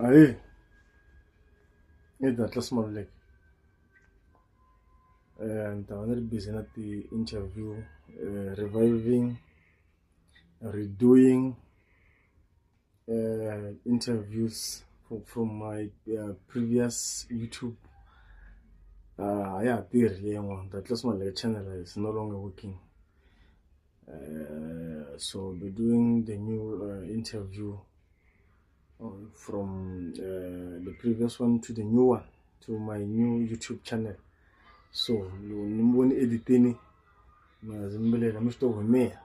Hey, it's Atlas Mavlek. And I'm very busy at the interview, reviving, redoing interviews from my previous YouTube. The Atlas Mavlek channel is no longer working. So we're doing the new interview from the previous one to the new one, to my new YouTube channel. So nimboni editini mazimbelela mr Wemea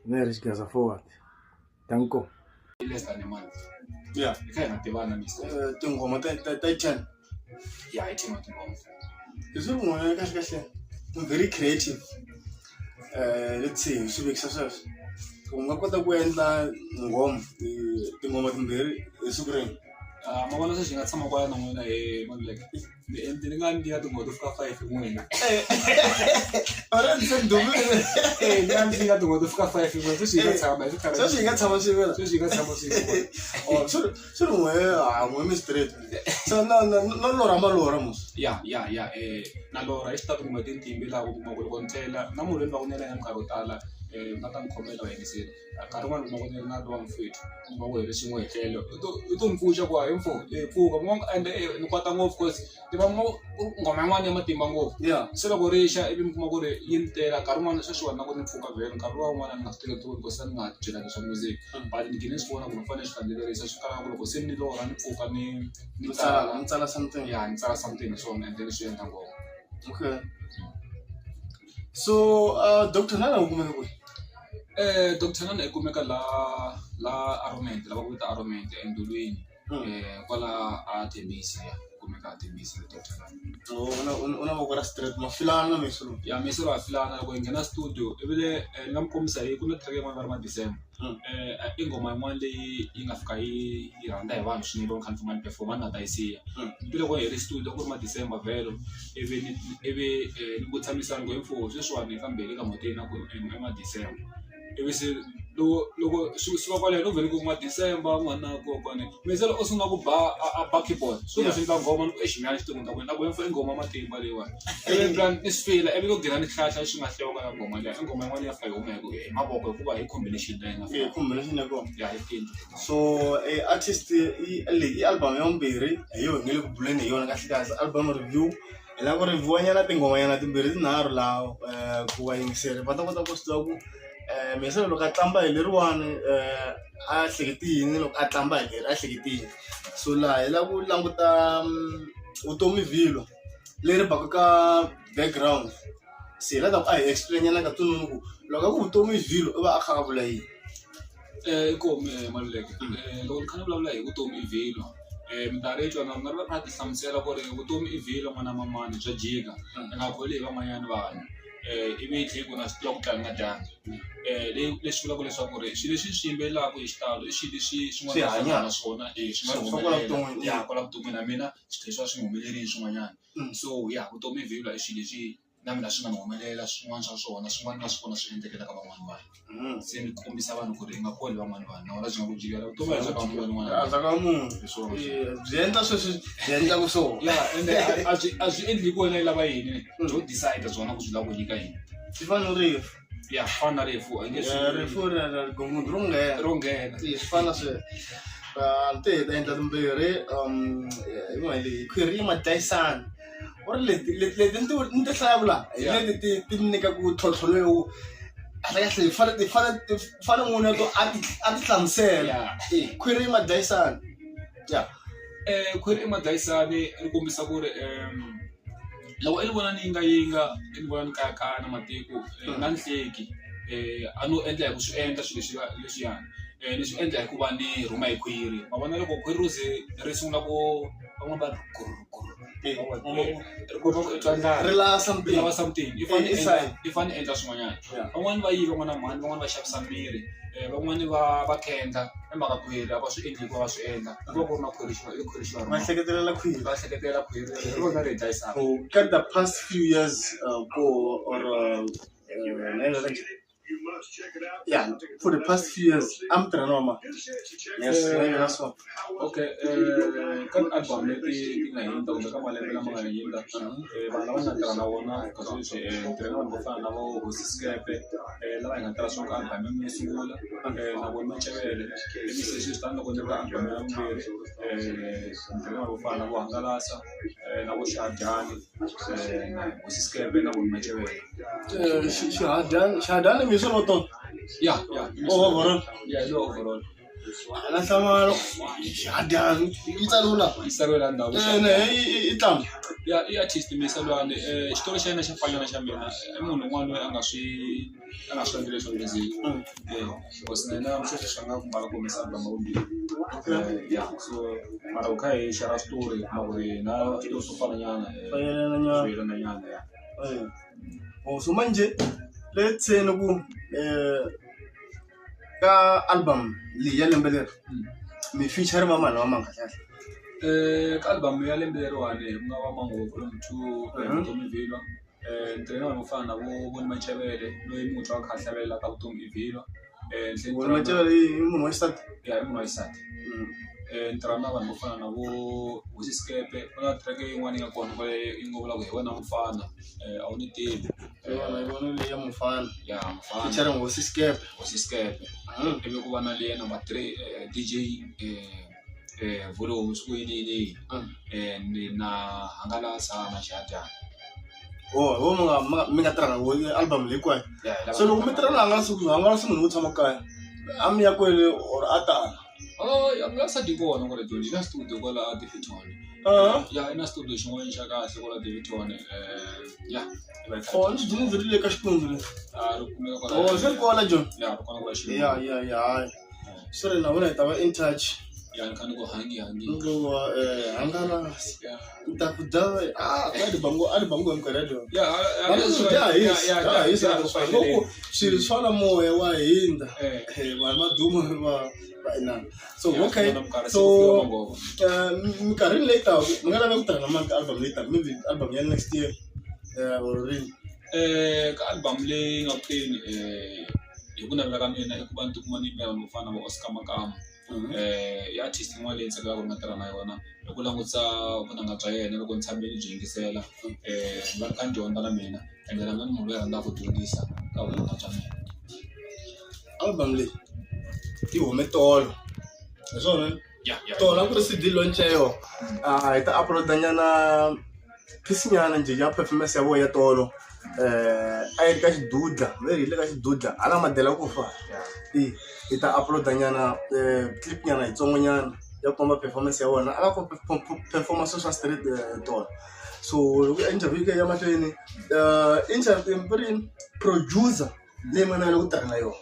na risk gaza forward. Danko Less than a month. yeah You can't have one mistake. tingoma ta 10 Yeah, I think I'm izungwana kahle very creative. Let's say sube success ungakota ku endla ngoma tingoma timbirhi esukureni. Mabona se xinga tshama kwala na n'wina Maluleke. Ni nga ndi ya tin'hweti to fika 5 n'wina. Already said domini. Ni nga ndi ya tin'hweti to fika 5 n'wina. Se xinga tshama hi So she got some shit. Se xinga tshama swin'we. Oh, so we straight. So no lora malora mus. Ya na lora i start n'hweti ntimbi laha ku kuma ku loko ntlela na munhu loyi ni va ku nela ya nkarhi wo tala nga ta ni khomela yingiseli nkarhi wun'wana kuma ku ni ri na lowa mfethu kuma ku hele xin'we hetlelo u to ni pfuxa ku hayi mfo pfuka ende ni kwata ngopfu cause ni va ngoma yin'wana ya matimba ngopfu se loko ri xa ivi mi kuma ku ri yi ni tela nkarhi wun'wana sweswiwani na ku ni pfuka vhele nkarhi wun'wana ni nga swi teketiki because ni nga byelanga swa music but ni gine ni swi vona ku ni fanele xi landzelerisa swi kala ku loko se ni lora ni pfuka ni tsala something. ya ni tsala something swona and then swi endla ngoma. Okay. So Dr. Nana ukumeka ku Dr. Nana ikumeka la Arrowment lava ku vita Arrowment endolweni kwala a Tembisa ya kumeka a Tembisa Dr. Nana. una vokora straight mafilana mesulu. Ya meselo afilana loko ngena studio ibile ni nga mi kombisa hi ku na track yin'wana va ri ma December i ngoma yin'wana leyi yi nga fika yi rhandza hi vanhu swinene loko kha ni famba ni performa ni nga ta yi siya ivi loko hi ri studio ku ri ma December vhelo ivi ni ku tshamisana ngo info sweswiwani kambirhi ka mhoteni na ku i ma December ivi se loko swi va kwaleyo no vhele ku ma December n'wana kokwane meselo o sungula ku ba a keyboard so leswi nga ngoma ni ku eximiyani xi tin'wini ta kwena na ku info i ngoma matimba leyiwani ivi plan ni swi fila ivi ku ghina ni hlahla swi nga hlewaka ya ngoma leyi i ngoma yin'wana ya fika yi humeka hi mavoko hikuva hi combination leyi nga fika combination ya kona. ya hi tinto So artist i album ya vumbirhi hi yo ngele ku buleni hi yona kahle kahle album review hi lava ku review nyana tingoma nyana timbirhi tinharhu laha ku vayingiseri va ta kota ku swi tiva ku meselo loko a tlamba hi leriwani a hleketi yini loko a tlamba hi leri a hleketi yini. So laha hi lava ku languta vutomi vhilo leri baka ka background se hi lava a hi explain nyana ka tununu ku loko a ku vutomi vhilo i va a kha a vula yini. Inkomi Maluleke loko ni kha ni vulavula hi vutomi i vhilo minkarhi yo twana ni nga ri va kha ti hlamusela ku ri vutomi i vhilo n'wana mamani bya jika ni nga kholi hi van'wanyana vanhu ivi tlhela ku na swi tiva ku tlanga dyanga leswi vulaka leswaku ri swilo leswi swi yimbelelaka hi xitalo i swilo leswi swin'wana na swona swi nga humelela ya kwala vuton'wini na mina swi tlhela swi humelerile swin'wanyana so ya vutomi i vhilo i swilo leswi na mina swi nga ni humelela swin'wana swa swona swin'wana na swona swi endlekela ka van'wana vanhu se ni kombisa vanhu ku ri i nga kholi van'wana vanhu na wona byi nga ku jikela vutomi bya ka munhu un'wana za ka munhu byi endla sweswi byi endlaka swona. ya ende a byi endli ku wena i lava yini byo decide byona ku byi lava ku nyika yini swi fana rifu ya fana na rifu a nge rifu ro nghena swi fana swi ti ta endla timbirhi yin'wana leyi khwiri yi ma dlayisana or leti ni ti hlayavula leti ti nyika ku tlhontlho lowu kahle ti fane n'wina to a ti hlamusela khwiri yi ma dlayisana ya khwiri i madlayisani ri kombisa ku ri loko i ni vona ni yinga i ni vona ni kayakaya na matiko na ni hleki a no endla hi ku swi endla swilo leswiyani ni swi endla hi ku va ni rhuma hi khwiri ma vona loko khwiri ro ze ri sungula ku van'wana va ri lava something i fane endla swin'wanyana van'wani va yiva n'wana mhani van'wani va xavisa mirhi van'wani va khendla emhaka khwiri a va swi endli hikuva va swi endla ku va ku ri na khwiri xi va hleketelela khwiri va hleketelela khwiri rona ri dlayisaka ka the past few years or yeah, for the past few years I'm tranoma. Yes, that's one. Okay, kan album leti nga hinda kumbe ka malembe lama nga hinda vanhu lava nga tirha na vona ka sweswi tirhela vanhu vo fana na vo Hosi Skepe lava hi nga tirha swona ka album yo sungula na vo Macebele sweswi tani loko ndzi ri ka album ya vumbirhi tirhela vanhu vo fana na vo Hangalasa na vo Shahadani na Hosi Skepe na vo Macebele Shahadani mi sono to yeah overall overall la sama Shahadani italula isarwela ndhawu itam ya i artist Misalwane xitori xa yena xa fanana xa mina i munhu un'wana loyi a nga swi endli leswo leswi because na yena sweswi swi nga kumbala ku humesa album vumbirhi so mara u kha hi share story kuma ku ri na switori swo fananyana fananyana so manje let's say ku ka album leyi ya lembe leri mi feature va mani va manga kahle ka album ya lembe leriwani ku nga va Mango Volume 2 Vutomi Vilwa ntirhela vanhu vo fana na vo Macebele loyi mutwa a kha a hlavelela ka Vutomi Vilwa Macebele i munhu wa xisati i munhu wa xisati ntirha na vanhu vo fana na vo Hosi Skepe ku na track yin'wana yi nga kona yi nga vulaka hi wena mufana a wu ni tivi vona leyi ya mufana mufana featuring Hosi Skepe ivi ku va na leyi number 3 DJ Volo Skwini na Hangalasa na Shahadani mi nga tirha na album leyi kwayo so loko mi tirha na Hangalasa munhu wo tshama kaya a mi ya kwele or a tala Hangalasa di kona kwale Joni na studio kwala a Daveyton ina studio xin'wana xa kahle kwala Daveyton ndzi ri le ka Xipundu ri kumeka kwala se kona John ri kona kwala ya sorry na vona hi ta va in touch ni khani ku hangi Hangalasa ta ku dawa ali bango nkarhi John swilo swa na moya wa hinda vanhu va duma va inana so okay so minkarhini leyi taka mi nga lava ku tirha na mani ka album leyi taka maybe album ya next year or rini ka album leyi nga kuteni hi ku navela ka mina i ku va ni tikuma ni yimela vanhu vo fana na vo Oscar Makama i artist yin'wana leyi tsakelaka ku nga tirha na yona hi ku langutisa vunanga bya yena loko ni tshame ni byi yingisela ni va ni kha ni dyondza na mina ende na mina ni munhu loyi rhandzaka ku dyondzisa ka vunanga bya mina album leyi yi hume tolo hi swona tona ku ri CD launch ya yona hi ta uploada nyana piece nyana njhe ya performance ya vona ya tolo a yi ri ka xidudla maybe hi le ka xidudla hala madela ku fa hi ta uploada nyana clip nyana yitsongo nyana ya komba performance ya vona a va performance swa straight tolo so loko interview ya mahlweni interview producer leyi mina loko tirha na yona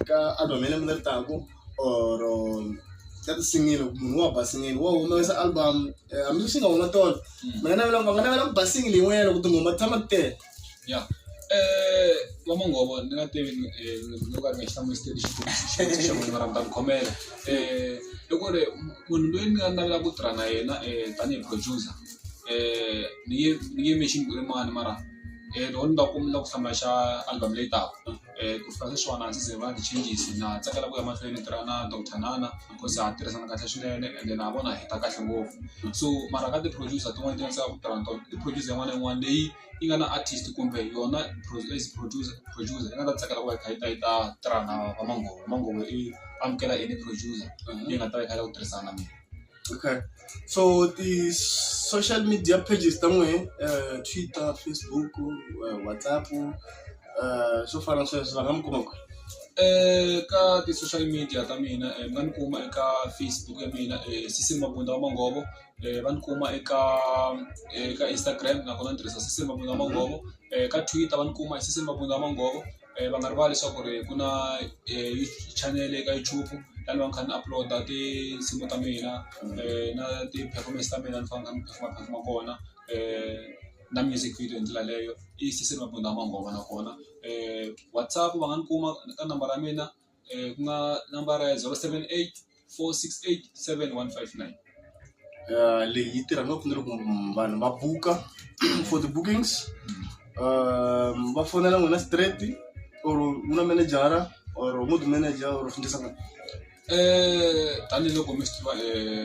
ka album ya lembe leri taka or ka tisingile munhu wa basingile wa humesa album hambi swi nga huma tolo va nga navela ku basingile yin'wanyana loko tinghoma ti tshama ti tele va Mangovo ni nga tivi loko ka ri nga xihlamulo xa munhu mara mi ta ni khomela i ku ri munhu loyi ni nga navela ku tirha na yena tanihi producer ni nge mention ku ri mani mara loko ni nga kumela ku hlamula xa album leyi taka ku fika sweswiwani a ndzi ze va ti-changes na tsakela ku ya mahlweni tirha na Dr Nana because ha tirhisana kahle swinene ende na vona hi ta kahle ngopfu so mara ka ti-producer tin'wana ti nga tsaka ku tirha na tona i producer yin'wana na yin'wana leyi yi nga na artist kumbe yona as producer yi nga ta tsakela ku va yi kha yi ta tirha na va Mangovo i amukela any producer leyi nga ta va yi kha yi ku tirhisana na mina. Okay, so the social media pages tamwe Twitter, Facebook, WhatsApp so far na sweswo va nga mi kuma ku ka ti-social media ta mina mi nga ni kuma eka Facebook ya mina Sisili Mabunda wa Mangovo va ni kuma eka Instagram nakona ni tirhisa Sisili Mabunda wa Mangovo ka Twitter va ni kuma Sisili Mabunda wa Mangovo va nga rivali leswaku ri ku na channel eka YouTube lani va ni kha ni uploada tinsimu ta mina na ti-performance ta mina ni fanga ni performa kona na music video ndlela leyo i Sisili Mabunda wa Mangovo nakona WhatsApp va nga ni kuma ka nambara ya mina ku nga nambara ya 078 468 7159 leyi yi tirha ngopfu ni loko vanhu va buka for the bookings va fonela n'wina straight or una manager or mood manager or fundisa ka tanihiloko mi swi tiva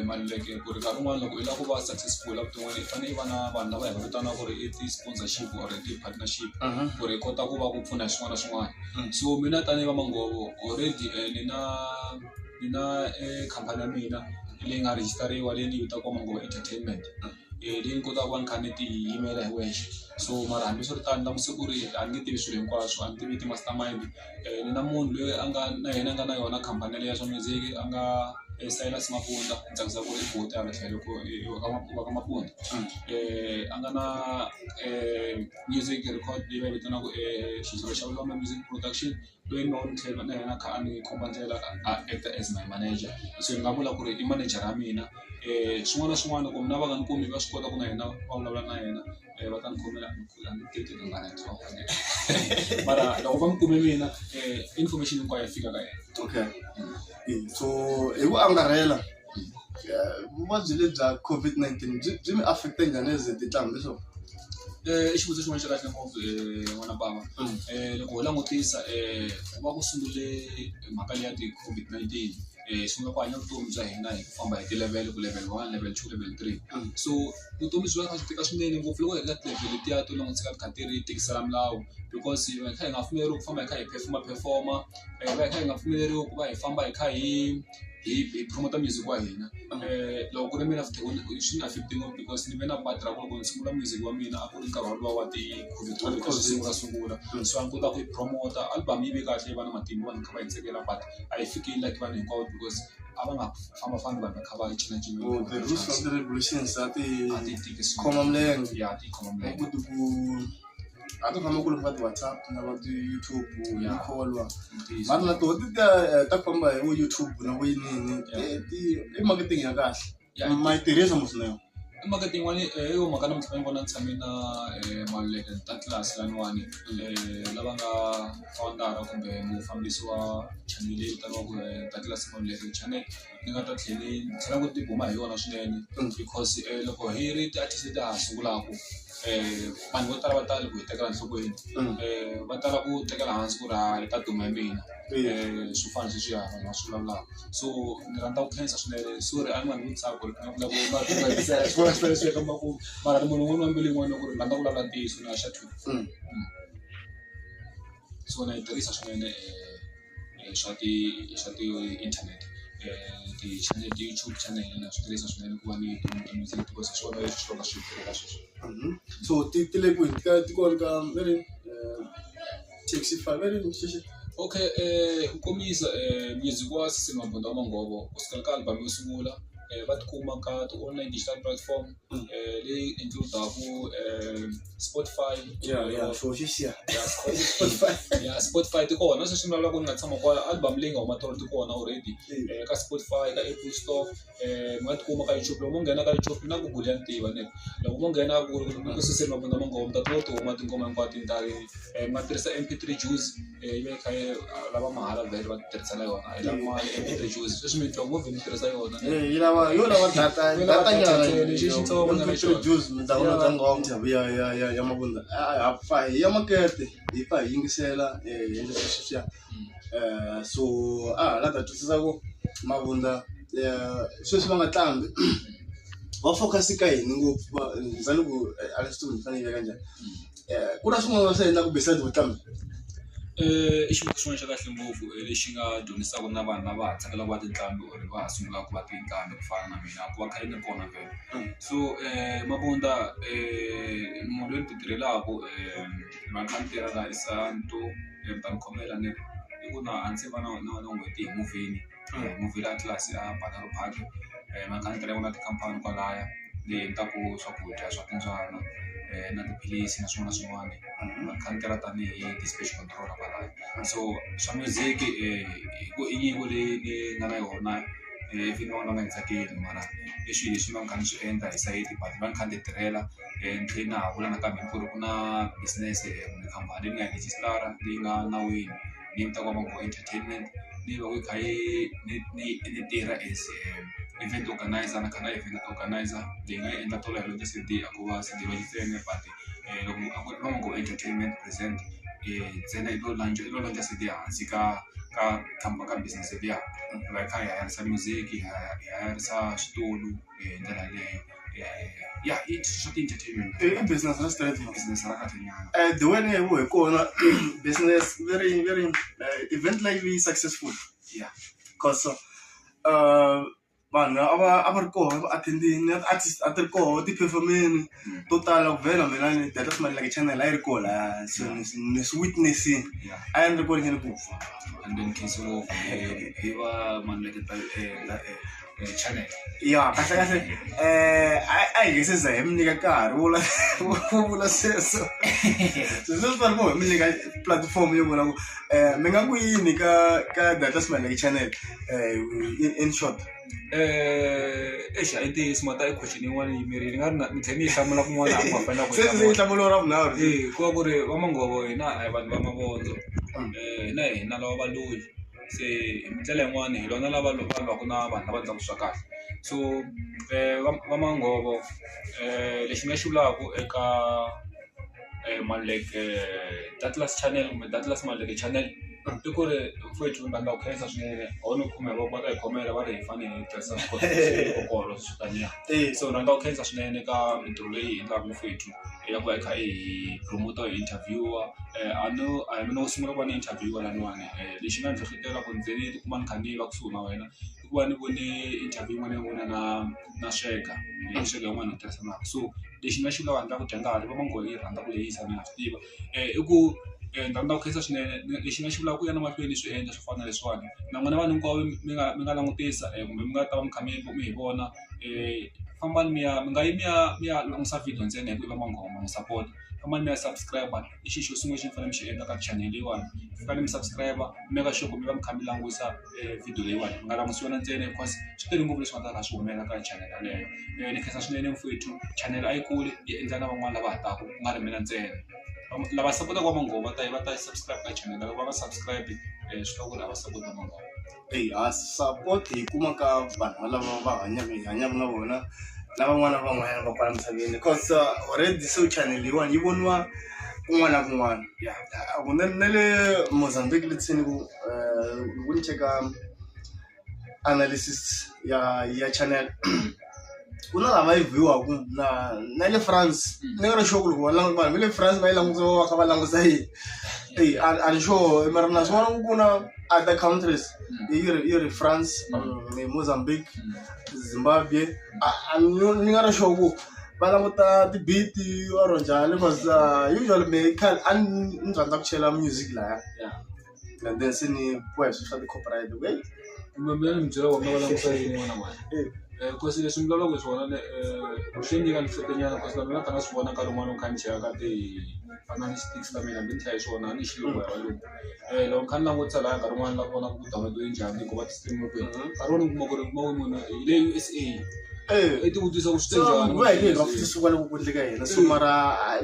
Maluleke ku ri nkarhi wun'wana loko i lava ku va successful evuton'wini i fanele i va na vanhu lava hi va vitanaka ku ri i ti-sponsorship or ti-partnership ku ri i kota ku va ku pfuna hi swin'wana na swin'wana so mina tanihi va Mangovo already ni na khampani ya mina leyi nga rejistariwa leyi ni yi vitaka Mangovo Entertainment leyi ni kotaka ku va ni kha ni ti yimela hi wexe so mara hambiswiritano na masiku ri a ni nge tivi swilo hinkwaswo a ni tivi ti-mastermind ni na munhu loyi a nga na yena a nga na yona khampani leyi ya swa music a nga Silas Mapunda ni tsakisa ku ri i buti hala tlhelo wa ka Mapunda a nga na music record leyi va yi vitanaka xizilo xa Vulombe Music Production loyi ni va ni tlhela na yena kha a ni komba ndlela a actor as my manager so ni nga vula ku ri i manager ya mina swin'wana na swin'wana loko mina va nga ni kumi va swi kota ku na yena va vulavula na yena va ta ni khomela ni teki ni nga na mara loko va ni kume mina information hinkwayo yi fika ka yena. Okay. So hi ku angarhela vuvabyi lebyi bya COVID-19 byi mi affecte njhani as tinqambi leswaku i xivutiso xin'wana xa kahle ngopfu n'wana bava loko ho langutisa ku va ku sungule mhaka leyi ya ti-COVID-19 sungula ku hanya vutomi bya hina hi ku famba hi ti-level ku level 1 level 2 level 3 so vutomi byi va kha byi tika swinene ngopfu loko hi ri ka ti-level letiya to langutisa ti kha ti ri tikisela milawu because hi kha hi nga pfumeleriwi ku famba hi kha hi performa hi va hi kha hi nga pfumeleriwi ku va hi famba hi kha hi promota music wa hina loko ku ri mina futhi swi ni affecte ngopfu because ni ve na badi ra ku loko ni sungula music wa mina a ku ri nkarhi wolowo wa ti-COVID sungula so a ni kota ku yi promota album yi ve kahle yi va na matimba vanhu kha va yi tsekela but a yi fikeli like vanhu hinkwavo because a va nga fambafambi vanhu va kha va cinacina ti-revolutions a ti tiki khoma milenge ya ti khoma milenge a ti famba ku ri va ti-WhatsApp na va ti-YouTube Ya. call-wa mara na toho ti ta famba hi vo YouTube na vo yinini i marketing ya kahle ma yi tirhisa muswinene mhaka tin'wani hi yo mhaka namuntlha ni vona ni tshame na Maluleke ta tlilasi laniwani lava nga founder kumbe mufambisi wa channel leyi vitaniwaku ta tlilasi Maluleke channel ni nga ta tlhela ku tibuma hi yona swinene because loko hi ri ti-artist ta ha sungulaku vanhu vo tala va tala ku hi tekela enhlokweni va tala ku tekela hansi ku ri hi ta duma hi mina swo fana sweswiya vanhu va swi vulavulaka so ni rhandza ku khensa swinene sorry a ni nga ni vutisaka ku ri ni nga vulavula mara ni munhu un'wana wa mbilu yin'wana ku ri rhandza ku vulavula ntiyiso na xa two so na yi tirhisa swinene swa ti-internet ti-channel ti-YouTube channel na swi tirhisa swinene ku va ni music because hi swona leswi swi va swi tirhela sweswo so ti le kwini ti kona ka very Taxify very xixi okay nkomisa music wa Sisi Mabunda wa Mangovo kusukela ka album yo sungula va tikuma ka ti-online digital platform leyi include-aku Spotify sure xixi Spotify ti kona sweswi ni vulavulaka ku ni nga tshama kwa album leyi nga huma tolo ti kona already ka Spotify ka Apple Store mi nga tikuma ka YouTube loko mo nghena ka YouTube na Google ya ni tiva ne loko mo nghena ku Sisi Mabunda wa Mangovo mi ta ti huma tingoma hinkwato tintarini mi nga tirhisa MP3 Juice yi ve kha lava mahala vhele va tirhisela yona yi lava mali MP3 Juice sweswi mi twa movie ni tirhisa yona yo lava data nyana lexi xitsongo nga na xona juice mi ta vona ntlangu wa muthavu ya Mabunda ha pfa hi ya makete hi pfa hi yingisela hi endla sweswiya so la ta twisisa ku Mabunda sweswi va nga tlangi va focus ka yini ngopfu ndzani ku Alistair ni fanele ka njhani ku na swin'wana swi endlaku beside vutlangi i xivutiso xin'wana xa kahle ngopfu lexi nga dyondzisaka na vanhu lava ha tsakelaka va tinqambi or va ha sungulaka ku va tinqambi ku fana na mina ku va kha yi ni kona vhele so Mabunda munhu loyi ni ti tirhelaka va kha ni tirha la eSanto mi ta ni khomela ni i ku na a ndzi va na n'hweti hi movie la tlilasi ya Banaro Park ma kha ni tirhaka na tikhampani kwalaya leyi endlaku swakudya swa timbyana na tiphilisi na swin'wana na swin'wana va kha ni tirha tanihi ti-special controller kwalaya so swa music i nyiko leyi ni nga na yona even van'wana va nga yi tsakeli mara i swilo leswi va kha ni swi endla hi sayiti but va ni kha ni ti tirhela ni tlhela na ha vula nakambe ku ri ku na business kumbe khampani leyi nga yi rejistara leyi nga nawini leyi vitaniwaka Mangovo Entertainment leyi va ku yi kha ni tirha as event organizer na kha na event organizer leyi nga yi endla tolo hello CD a ku va CD va yi ntsena but loko a ku ri Mangovo Entertainment present ntsena i lo lanja se tihansi ka business liya va kha hi hayarisa music hi hayarisa switulu hi ndlela leyo i swa ti-entertainment i business ra straight business ra kahle the way ni hi kona business very event like be successful because vanhu a va ri koho attendini artist a ti ri koho ti-performing to tala ku vhela mina ni data smart like channel a yi ri koho laya so ni swi witnessing a yi ri koho ngeni ku fa and then case of he va man like channel kahle a hi ngeseza hi mi nyika nkarhi vula sweswo sweswo swi fana mi nyika platform yo vona ku mi nga ku yini ka data smart like channel in short I ntiyiso mata i question yin'wana yimerile nga ri ni tlhela ni yi hlamula kun'wana a nga fanela ku se yi hlamula ra vunharhu ku va ku ri vamangovo hina a hi vanhu va mavondzo hina lava valoyi se hi ndlela yin'wana hi lona lava lwaku na vanhu lava endlaku swa kahle so vamangovo lexi nga xi vulaku eka Maluleke Datlas channel kumbe Datlas Maluleke channel i ku ri mfowethu ni rhandza ku khensa swinene a wu ni khumela va ta hi khomela va ri hi fanele hi tirhisa swikokolo swi taniya so ni rhandza ku khensa swinene ka mintirho leyi hi endlaka mfowethu ya ku hi kha hi promoter hi interviewer a hi mina wo sungula ku va ni interviewer laniwani lexi nga ndzi hlohletela ku ndzi ni tikuma ni kha ni va kusuhi na wena i ku va ni vone interview yin'wana ya n'wina na Sweka Sweka yin'wana hi tirhisanaka so lexi nga xi vulaka handla ku dya nkarhi va mangoyi yi rhandza ku lehisa ni nga swi tiva i ku ni rhandza ku khensa swinene lexi nga xi vulaka ku ya na mahlweni swi endla swo fana na leswiwani na n'wina vanhu hinkwavo mi nga langutisa kumbe mi nga ta va mi kha mi hi vona fambani mi nga yi mi ya langusa video ntsena hi ku i va manghoma mi support fambani mi ya subscribe i xi xo sungula xi mi fanele mi xi endla ka channel leyiwani fanele mi subscribe make sure ku mi va mi kha mi langusa video leyiwani mi nga langusi yona ntsena because swi tele ngopfu leswi nga ta kha swi humelela ka channel yaleyo ni khensa swinene mfowethu channel a yi kuli yi endla na van'wana lava hataka ku nga ri mina ntsena lava sapota kwa manghoma va ta subscribe ka channel lava va subscribe swi ta ku ri a va support va manghoma support hi kuma ka vanhu lava va hanyaka na vona na van'wana va kwala misaveni because already so channel yiwani yi voniwa kun'wana na kun'wana ku na le Mozambique letseni ku ni cheka analysis ya channel ku na lava yi viewaku na le France ni nga ri sure ku vanhu va le France va yi langusa va kha va langusa yini I'm sure mara na swona ku na other countries yi ri France Mozambique Zimbabwe ni nga ri sure ku va languta ti-beat or njhani because usually me ni rhandza ku chela music laya and then se ni boya swi swa ti-copyright kumbe mina ni mi byela vona va langusa yini n'wana n'wana kasi leswi mi vulavulaka hi swona swi nyika nhlohletenyana kasi na mina ta nga swi vona nkarhi wun'wana u kha ni cheka ka ti-analytics ta mina hambi ni tlhela hi swona a ni xilungu hi valungu loko ni kha ni langutisa laya nkarhi wun'wana la vona ku download yi njhani ku va ti-stream kwini nkarhi wun'wana u kuma ku ri kuma munhu hi le USA i ti vutisa ku swi te njhani va hi va futhi suka loko ku endleka hina so mara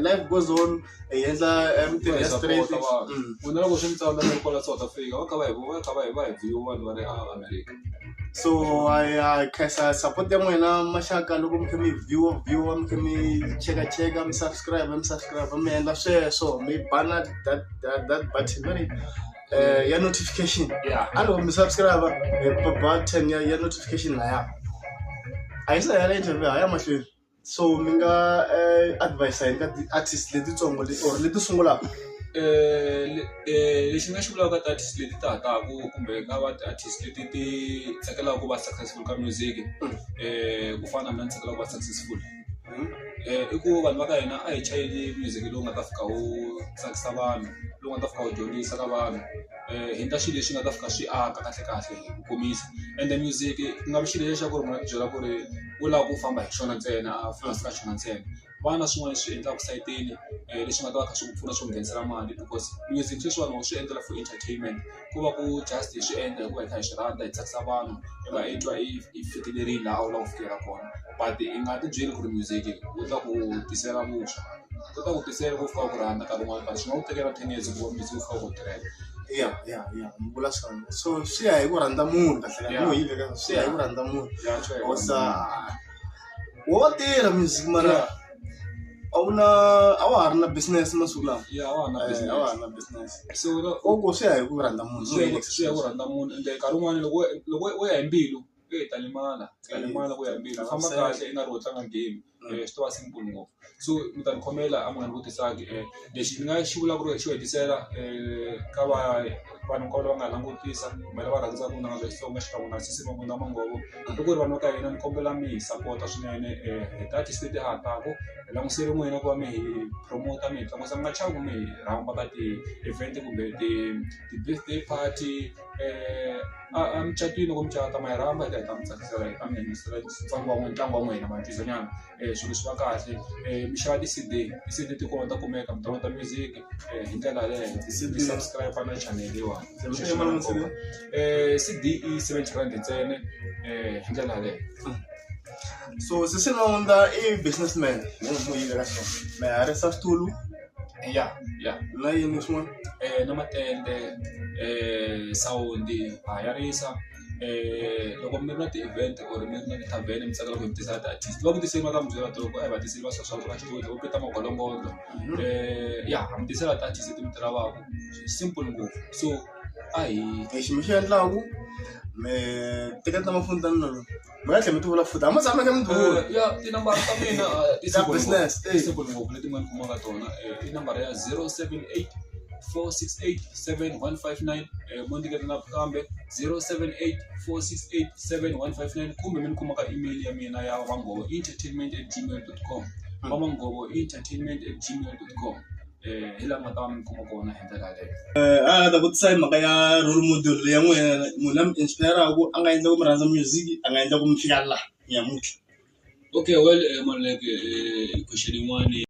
life goes on hi endla mintirho ya straight vona loko swi mi tsawula mi ri kwala South Africa va kha va hi view vanhu va ri America so I khensa support ya n'wina maxaka loko mi kha mi view mi kha mi cheka mi subscribe mi endla sweswo mi bana that button very ya notification a loko mi subscribe button ya notification laya a yi sa yale interview haya mahlweni so mi nga advice ka ti-artist letitsongo or leti sungulaka lexi nga xi vulaka ka ti-artist leti ta hataku kumbe ka va ti-artist leti ti tsakelaka ku va successful ka music ku fana na mina ni tsakelaka ku va successful i ku vanhu va ka hina a hi chayeli music lowu nga ta fika wu tsakisa vanhu lowu nga ta fika wu dyondzisa ka vanhu hi ndla swilo leswi nga ta fika swi aka kahle ku komisa and the music ku nga vi xilo lexi xa ku ri mina ti byela ku ri u lava ku famba hi xona ntsena a focus ka xona ntsena vana swin'wana leswi endlaka sayitini leswi nga ta va kha swi ku pfuna swi nghenisela mali because music sweswiwani swi endlela for entertainment ku va ku just hi swi endla hikuva hi kha hi swi rhandza hi tsakisa vanhu hi va hi twa hi fikelerile laha u lava ku fikela kona but i nga ti byeli ku ri music u ta ku tisela vuxwa u ta ku tisela ku fika ku rhandza nkarhi wun'wana but swi nga ku tekela 10 years ku va music u fika ku tirhela mi vula swona so swi ya hi ku rhandza munhu kahle swi ya hi ku rhandza munhu because wa tirha music mara a wa ha ri na business masiku lawa ya wa na business a wa ha ri na business so loko swi ya hi ku rhandza munhu swi ya ku rhandza munhu ende nkarhi wun'wani loko u ya hi mbilu ta limala ku ya hi mbilu u famba kahle i nga ri wo tlanga game swi ta va simple ngopfu so mi ta ni khomela a mi nga ni vutisaki lexi ni nga xi vulaka ku ri xo hetisela ka vanhu nkolo va nga langutisa kumbe lava rhandzaka ku nanga Xitsonga xikan'we na Sisi Mangwenya Mangovo i ku ri vanhu va ka hina ni kombela mi hi sapota swinene hi ti-artist leti ha taku hi langusele n'wina ku va mi hi promota mi hi tlangisa mi nga chavi mi hi rhamba ka ti-event kumbe ti-birthday party a mucatwini loko mi cata ma hi rhamba hi ta hi ta mi tsakisela hi ta mi yingisela ntlangu wa n'wina ma twisanyana swilo swi va kahle mi xava ti-CD ti kona ta kumeka mi download music hi ndlela yaleyo mi subscribe na channel leyiwani CD i 70 rand ntsena hi ndlela yaleyo so Sisi Mangwenya i businessman mu yile ka xona mi harisa switulu ya na yini swin'wana na matende sawundi ha yarisa loko mi ri na ti-event or mi ri na ti-tavern mi tsakela ku hi vutisa ti-artist va vutiseni va ta mi byela loko va tiseli va swa ka xitudio vo peta magolongondo ha mi tisela ti-artist leti mi ti lavaka simple ngopfu so a hi lexi mi xi endlaku mi teketa mafoni ta nina lowu mi nga tlhela mi ti vula futhi a ma tshama ka mi ya tinambara ta mina business simple ngopfu leti mi nga ni kumaka tona i nambara ya 078 468 7159 mo ndiketa na kambe 078 468 7159 kumbe mi ni kumaka email ya mina ya mangovoentertainment@gmail.com mangovoentertainment@gmail.com hi laha nga ta va mi kuma kona hi ndlela yaleyo a ta vutisa hi mhaka ya role model leyi ya n'wina munhu la mi inspire-aku a nga endla ku mi rhandza music a nga endla ku mi fika laha nyamutlha okay well Maluleke question yin'wani